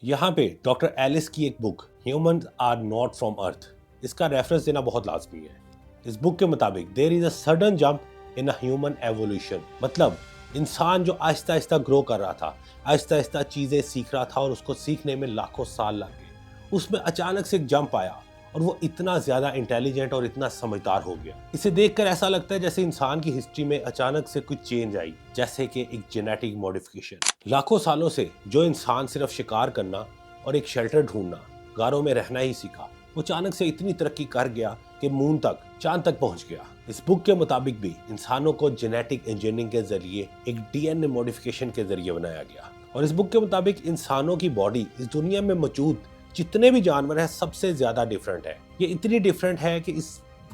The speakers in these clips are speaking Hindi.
यहाँ पे डॉक्टर एलिस की एक book humans are not from earth, इसका रेफरेंस देना बहुत लाजमी है। इस बुक के मुताबिक there is a sudden jump in a human evolution, मतलब इंसान जो आहिस्ता आहिस्ता ग्रो कर रहा था, आहिस्ता आहिस्ता चीज़ें सीख रहा था और उसको सीखने में लाखों साल लग गए, उसमें अचानक से एक जंप आया और वो इतना ज़्यादा इंटेलिजेंट और इतना समझदार हो गया। इसे देखकर ऐसा लगता है जैसे इंसान की हिस्ट्री में अचानक से कुछ चेंज आई, जैसे कि एक जेनेटिक मॉडिफिकेशन। लाखों सालों से जो इंसान सिर्फ शिकार करना और एक शेल्टर ढूंढना, गारों में रहना ही सीखा, वो अचानक से इतनी तरक्की कर गया कि मून तक, चांद तक पहुंच गया। इस बुक के मुताबिक भी इंसानों को जेनेटिक इंजीनियरिंग के जरिए एक डीएनए मॉडिफिकेशन के जरिए बनाया गया। और इस बुक के मुताबिक इंसानों की बॉडी इस दुनिया में मौजूद जितने भी जानवर हैं सबसे ज्यादा डिफरेंट है। ये इतनी डिफरेंट है कि इस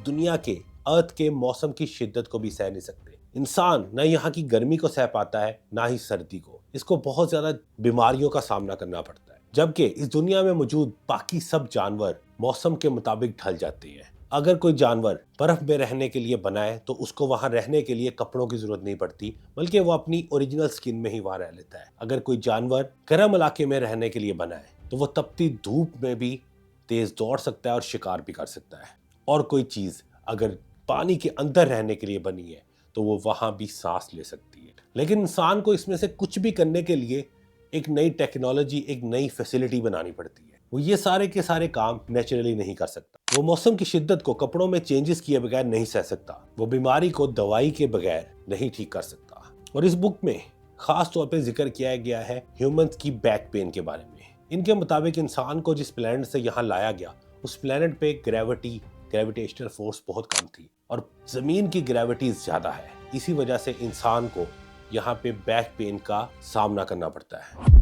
दुनिया के अर्थ के मौसम की शिद्दत को भी सह नहीं सकते। इंसान न यहाँ की गर्मी को सह पाता है, ना ही सर्दी को। इसको बहुत ज्यादा बीमारियों का सामना करना पड़ता है, जबकि इस दुनिया में मौजूद बाकी सब जानवर मौसम के मुताबिक ढल जाते हैं। अगर कोई जानवर बर्फ में रहने के लिए बना है तो उसको वहां रहने के लिए कपड़ों की जरूरत नहीं पड़ती, बल्कि वो अपनी ओरिजिनल स्किन में ही वहां रह लेता है। अगर कोई जानवर गर्म इलाके में रहने के लिए बना है तो वो तपती धूप में भी तेज दौड़ सकता है और शिकार भी कर सकता है। और कोई चीज अगर पानी के अंदर रहने के लिए बनी है तो वो वहां भी सांस ले सकती है। लेकिन इंसान को इसमें से कुछ भी करने के लिए एक नई टेक्नोलॉजी, एक नई फैसिलिटी बनानी पड़ती है। वो ये सारे के सारे काम नेचुरली नहीं कर सकता। वो मौसम की शिद्दत को कपड़ों में चेंजेस किए बगैर नहीं सह सकता। वो बीमारी को दवाई के बगैर नहीं ठीक कर सकता। और इस बुक में खास तौर पे जिक्र किया गया है ह्यूमंस की बैक पेन के बारे में। इनके मुताबिक इंसान को जिस प्लेनेट से यहाँ लाया गया, उस प्लेनेट पे ग्रेविटेशनल फोर्स बहुत कम थी और जमीन की ग्रेविटी ज्यादा है। इसी वजह से इंसान को यहाँ पे बैक पेन का सामना करना पड़ता है।